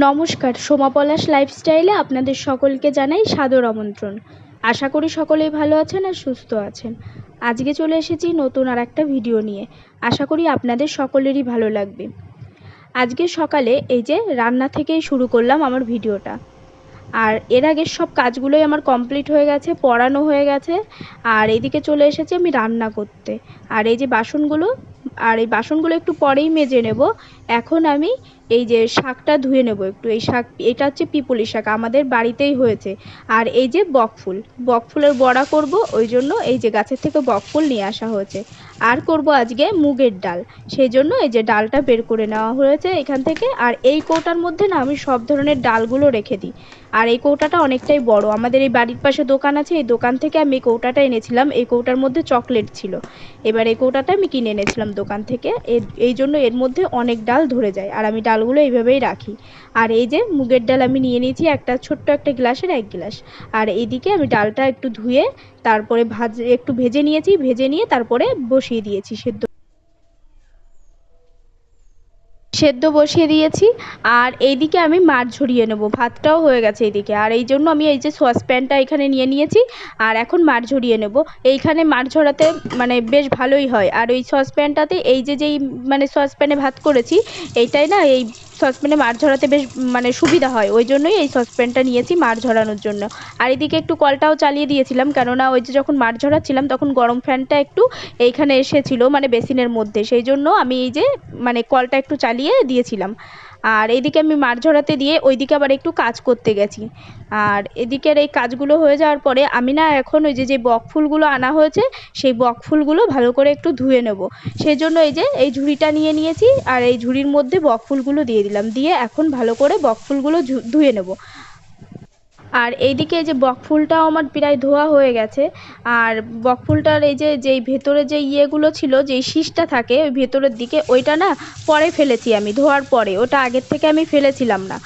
নমস্কার, সোমা পলাশ লাইফস্টাইলে আপনাদের সকলকে জানাই সাদর আমন্ত্রণ। আশা করি সকলেই ভালো আছেন আর সুস্থ আছেন। আজকে চলে এসেছি নতুন আর একটা ভিডিও নিয়ে। আশা করি আপনাদের সকলেরই ভালো লাগবে। আজকে সকালে এই যে রান্না থেকেই শুরু করলাম আমার ভিডিওটা। আর এর আগের সব কাজগুলোই আমার কমপ্লিট হয়ে গেছে, পড়ানো হয়ে গেছে। আর এইদিকে চলে এসেছি আমি রান্না করতে। আর এই যে বাসনগুলো একটু পরেই মেজে নেব। এখন আমি এই যে শাকটা ধুয়ে নেব একটু। এটা হচ্ছে পিপুলি শাক, আমাদের বাড়িতেই হয়েছে। আর এই যে বকফুলের বড়া করব, ওই জন্য এই যে গাছের থেকে বকফুল নিয়ে আসা হয়েছে। আর করব আজকে মুগের ডাল, সেই জন্য এই যে ডালটা বের করে নেওয়া হয়েছে এখান থেকে। আর এই কৌটার মধ্যে না আমি সব ধরনের ডালগুলো রেখে দিই। আর এই কৌটাটা অনেকটাই বড়, আমাদের এই বাড়ির পাশে দোকান আছে, এই দোকান থেকে আমি এই কৌটাটা এনেছিলাম। এই কৌটার মধ্যে চকলেট ছিল। এবার এই কৌটাটা আমি কিনে এনেছিলাম দোকান থেকে। এই জন্য এর মধ্যে অনেক ডাল ধরে যায়, আর আমি ডালগুলো এইভাবেই রাখি। আর এই যে মুগের ডাল আমি নিয়ে নিয়েছি ছোট্ট একটা গ্লাসের 1 গ্লাস। আর এইদিকে আমি ডালটা একটু ধুয়ে তারপরে একটু ভেজে নিয়েছি, ভেজে নিয়ে তারপরে বসিয়ে দিয়েছি সেদ্ধ বসিয়ে দিয়েছি। আর এইদিকে আমি মাছ ঝরিয়ে নেব, ভাতটাও হয়ে গেছে এইদিকে। আর এই জন্য আমি এই যে সসপ্যানটা এখানে নিয়ে নিয়েছি। আর এখন মাছ ঝরিয়ে নেব। এইখানে মাছ ঝরাতে মানে বেশ ভালোই হয়। আর ওই সসপ্যানটাতে এই যেই মানে সসপ্যানে ভাত করেছি, এইটাই না এই সসপ্যানে মাছ ঝরাতে বেশ মানে সুবিধা হয়, ওই জন্যই এই সসপ্যানটা নিয়েছি মাছ ঝরানোর জন্য। আর এদিকে একটু কলটাও চালিয়ে দিয়েছিলাম, কেননা ওই যে যখন মাছ ঝরাচ্ছিলাম তখন গরম ফ্যানটা একটু এইখানে এসেছিলো মানে বেসিনের মধ্যে, সেই জন্য আমি এই যে মানে কলটা একটু চালিয়ে দিয়েছিলাম। আর এইদিকে আমি মাছ ঝরাতে দিয়ে ওইদিকে আবার একটু কাজ করতে গেছি। আর এদিকের এই কাজগুলো হয়ে যাওয়ার পরে আমি না এখন ওই যে বকফুলগুলো আনা হয়েছে, সেই বকফুলগুলো ভালো করে একটু ধুয়ে নেব। সেই জন্য এই ঝুড়িটা নিয়ে নিয়েছি। আর এই ঝুড়ির মধ্যে বকফুলগুলো দিয়ে দিলাম, দিয়ে এখন ভালো করে বকফুলগুলো ধুয়ে নেব। আর এইদিকে এই যে বকফুলটাও আমার প্রায় ধোয়া হয়ে গেছে। আর বকফুলটার এই যে যেই ভেতরে যে ইয়েগুলো ছিল, যেই শীষটা থাকে ওই ভেতরের দিকে, ওইটা না পরে ফেলেছি আমি ধোয়ার পরে, ওটা আগের থেকে আমি ফেলেছিলাম না।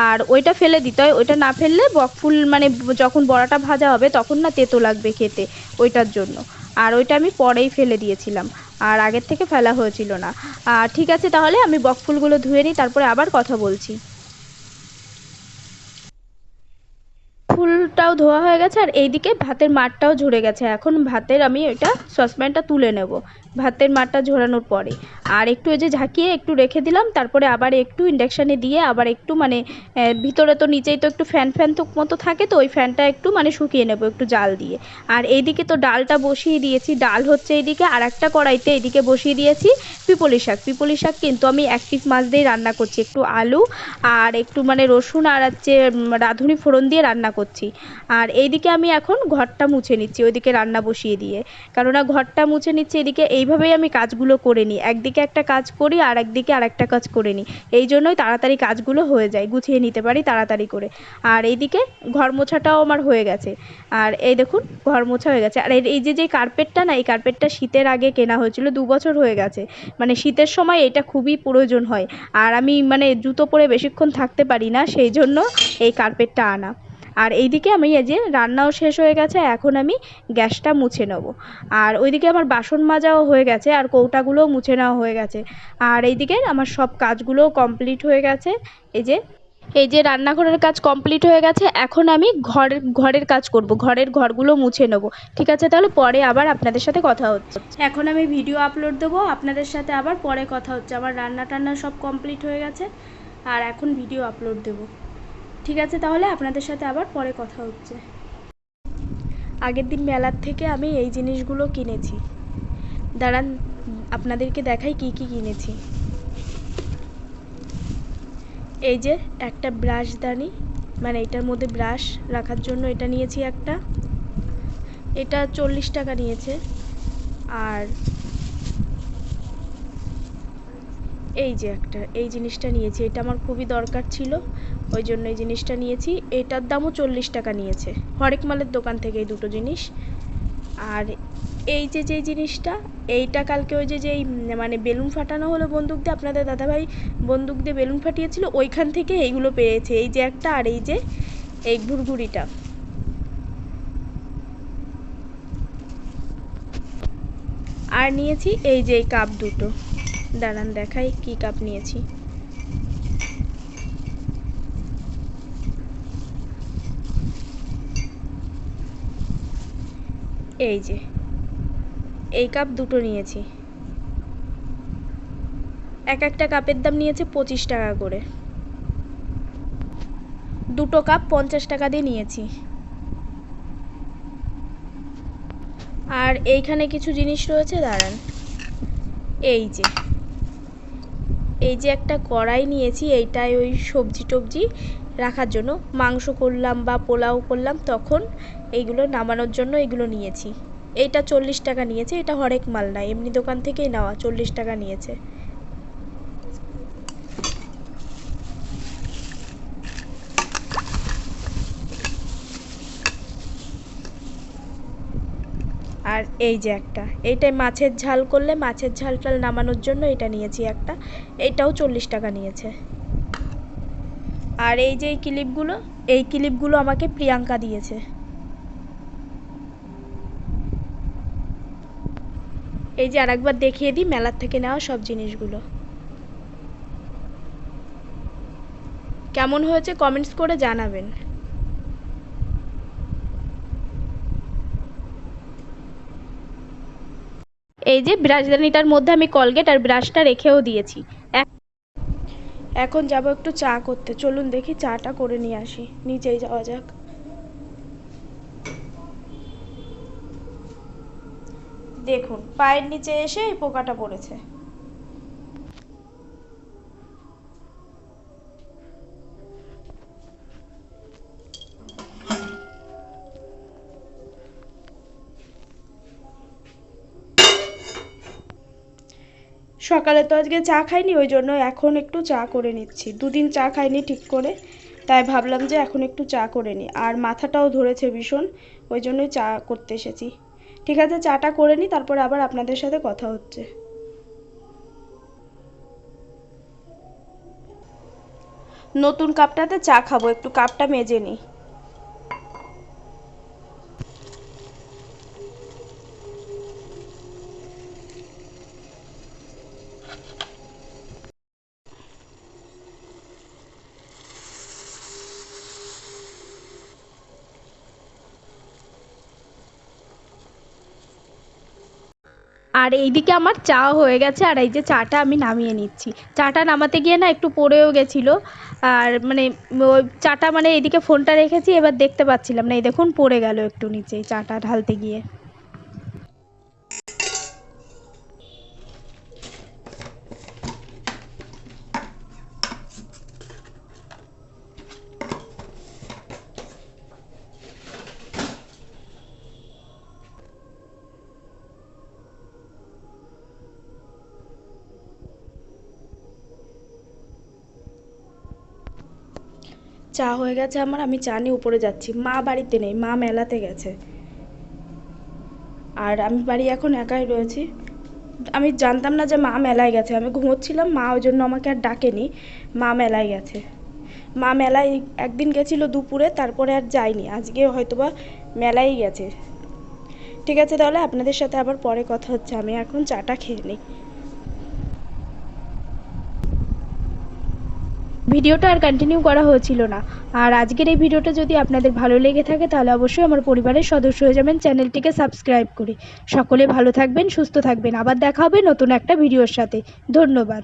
আর ওইটা ফেলে দিতে হয়, ওইটা না ফেললে বকফুল মানে যখন বড়াটা ভাজা হবে তখন না তেতো লাগবে খেতে, ওইটার জন্য। আর ওইটা আমি পরেই ফেলে দিয়েছিলাম, আর আগের থেকে ফেলা হয়েছিল না। আর ঠিক আছে, তাহলে আমি বকফুলগুলো ধুয়ে নিই, তারপরে আবার কথা বলছি। ফুলটাও ধোয়া হয়ে গেছে, আর এইদিকে ভাতের মাড়টাও ঝরে গেছে। এখন ভাতের আমি ওইটা সসপ্যানটা তুলে নেব ভাতের মাড়টা ঝরানোর পরে। আর একটু ওই যে ঝাঁকিয়ে একটু রেখে দিলাম, তারপরে আবার একটু ইন্ডাকশানে দিয়ে আবার একটু মানে ভিতরে তো নিচেই তো একটু ফ্যান তো মতো থাকে, তো ওই ফ্যানটা একটু মানে শুকিয়ে নেব একটু জাল দিয়ে। আর এইদিকে তো ডালটা বসিয়ে দিয়েছি, ডাল হচ্ছে এইদিকে। আর একটা কড়াইতে এইদিকে বসিয়ে দিয়েছি পিপলি শাক কিন্তু আমি 1 পিস মাছ দিয়ে রান্না করছি, একটু আলু আর একটু মানে রসুন আর হচ্ছে রাঁধুনি ফোড়ন দিয়ে রান্না করছি। আর এইদিকে আমি এখন ঘরটা মুছে নিচ্ছি ওইদিকে রান্না বসিয়ে দিয়ে, কেননা ঘরটা মুছে নিচ্ছি এদিকে। এইভাবেই আমি কাজগুলো করে নিই, একদিকে একটা কাজ করি আর একদিকে আর একটা কাজ করে নিই। এই জন্যই তাড়াতাড়ি কাজগুলো হয়ে যায়, গুছিয়ে নিতে পারি তাড়াতাড়ি করে। আর এইদিকে ঘর মোছাটাও আমার হয়ে গেছে। আর এই দেখুন ঘর মোছা হয়ে গেছে। আর এই যে কার্পেটটা না, এই কার্পেটটা শীতের আগে কেনা হয়েছিল, 2 বছর হয়ে গেছে। মানে শীতের সময় এটা খুবই প্রয়োজন হয়। আর আমি মানে জুতো পরে বেশিক্ষণ থাকতে পারি না, সেই জন্য এই কার্পেটটা আনা। আর এইদিকে আমি এই যে রান্নাও শেষ হয়ে গেছে, এখন আমি গ্যাসটা মুছে নেব। আর ওইদিকে আমার বাসন মাজাও হয়ে গেছে, আর কৌটাগুলোও মুছে নেওয়া হয়ে গেছে। আর এইদিকে আমার সব কাজগুলোও কমপ্লিট হয়ে গেছে। এই যে রান্নাঘরের কাজ কমপ্লিট হয়ে গেছে, এখন আমি ঘরের কাজ করব, ঘরগুলো মুছে নেব। ঠিক আছে, তাহলে পরে আবার আপনাদের সাথে কথা হচ্ছে। এখন আমি ভিডিও আপলোড দেবো, আপনাদের সাথে আবার পরে কথা হচ্ছে। আমার রান্না সব কমপ্লিট হয়ে গেছে, আর এখন ভিডিও আপলোড দেবো। ঠিক আছে, তাহলে আপনাদের সাথে আবার পরে কথা হচ্ছে। আগের দিন মেলার থেকে আমি এই জিনিসগুলো কিনেছি, দাঁড়ান আপনাদেরকে দেখাই কি কি কিনেছি। এই যে একটা ব্রাশদানি, মানে এটার মধ্যে ব্রাশ রাখার জন্য এটা নিয়েছি একটা, এটা 40 টাকা নিয়েছে। আর এই যে এই জিনিসটা নিয়েছি, এটা আমার খুবই দরকার ছিল, ওই জন্য এই জিনিসটা নিয়েছি। এটার দামও 40 টাকা নিয়েছে হরেক মালের দোকান থেকে এই দুটো জিনিস। আর এই যে যেই জিনিসটা, এইটা কালকে ওই যে যেই মানে বেলুন ফাটানো হলো বন্দুক দিয়ে, আপনাদের দাদাভাই বন্দুক দিয়ে বেলুন ফাটিয়েছিল, ওইখান থেকে এইগুলো পেয়েছে। এই যে একটা, আর এই যে এই ঘুরঘুরিটা। আর নিয়েছি এই যে এই কাপ দুটো, দাঁড়ান দেখাই কি কাপ নিয়েছি। এই যে এই কাপ দুটো নিয়েছি, এক একটা কাপের দাম নিয়েছে 25 টাকা করে, দুটো কাপ 50 টাকা দিয়ে নিয়েছি। আর এইখানে কিছু জিনিস রয়েছে, দাঁড়ান। এই যে একটা কড়াই নিয়েছি, এইটাই ওই সবজি টবজি রাখার জন্য, মাংস করলাম বা পোলাও করলাম তখন এইগুলো নামানোর জন্য এগুলো নিয়েছি। এইটা 40 টাকা নিয়েছে, এটা হরেক মাল না, এমনি দোকান থেকেই নেওয়া, 40 টাকা নিয়েছে। আর এই যে একটা, এইটাই মাছের ঝাল করলে মাছের ঝাল টাল নামানোর জন্য এটা নিয়েছি একটা, এইটাও 40 টাকা নিয়েছে। আর এই যে এই ক্লিপগুলো আমাকে প্রিয়াঙ্কা দিয়েছে। এই যে আরেকবার দেখিয়ে দিই মেলার থেকে নেওয়া সব জিনিসগুলো। কেমন হয়েছে কমেন্টস করে জানাবেন। এই যে ব্রাশদানিটার মধ্যে আমি কলগেট আর ব্রাশটা রেখেও দিয়েছি। এখন যাব একটু চা করতে, চলুন দেখি চাটা করে নিয়ে আসি, নিচেই যাওয়া যাক। দেখুন পায়ের নিচে এসে এই পোকাটা পড়েছে। সকালে তো আজকে চা খাইনি, ওই জন্য এখন একটু চা করে নিচ্ছি, দুদিন চা খাইনি ঠিক করে, তাই ভাবলাম যে এখন একটু চা করে নিই। আর মাথাটাও ধরেছে ভীষণ, ওই জন্যই চা করতে এসেছি। ঠিক আছে, চাটা করে নিই, তারপরে আবার আপনাদের সাথে কথা হচ্ছে। নতুন কাপটাতে চা খাবো, একটু কাপটা মেজে নিই। আর এইদিকে আমার চা হয়ে গেছে, আর এই যে চাটা আমি নামিয়ে নিচ্ছি। চাটা নামাতে গিয়ে না একটু পড়েও গেছিলো, আর মানে ওই চাটা মানে এইদিকে ফোনটা রেখেছি, এবার দেখতে পাচ্ছিলাম না, এই দেখুন পড়ে গেল একটু নিচে চাটা ঢালতে গিয়ে। চা হয়ে গেছে আমার, আমি চা নিয়ে উপরে যাচ্ছি। মা বাড়িতে নেই, মা মেলাতে গেছে, আর আমি বাড়ি এখন একাই রয়েছি। আমি জানতাম না যে মা মেলায় গেছে, আমি ঘুমোচ্ছিলাম, মা ওই জন্য আমাকে আর ডাকেনি, মা মেলায় গেছে। মা মেলায় একদিন গেছিলো দুপুরে, তারপরে আর যায়নি, আজকে হয়তোবা মেলায় গেছে। ঠিক আছে, তাহলে আপনাদের সাথে আবার পরে কথা হচ্ছে, আমি এখন চাটা খেয়ে নিই। ভিডিওটা আর কন্টিনিউ করা হয়েছিল না। আর আজকের এই ভিডিওটা যদি আপনাদের ভালো লেগে থাকে তাহলে অবশ্যই আমার পরিবারের সদস্য হয়ে যাবেন, চ্যানেলটিকে সাবস্ক্রাইব করে। সকলে ভালো থাকবেন, সুস্থ থাকবেন, আবার দেখা হবে নতুন একটা ভিডিওর সাথে। ধন্যবাদ।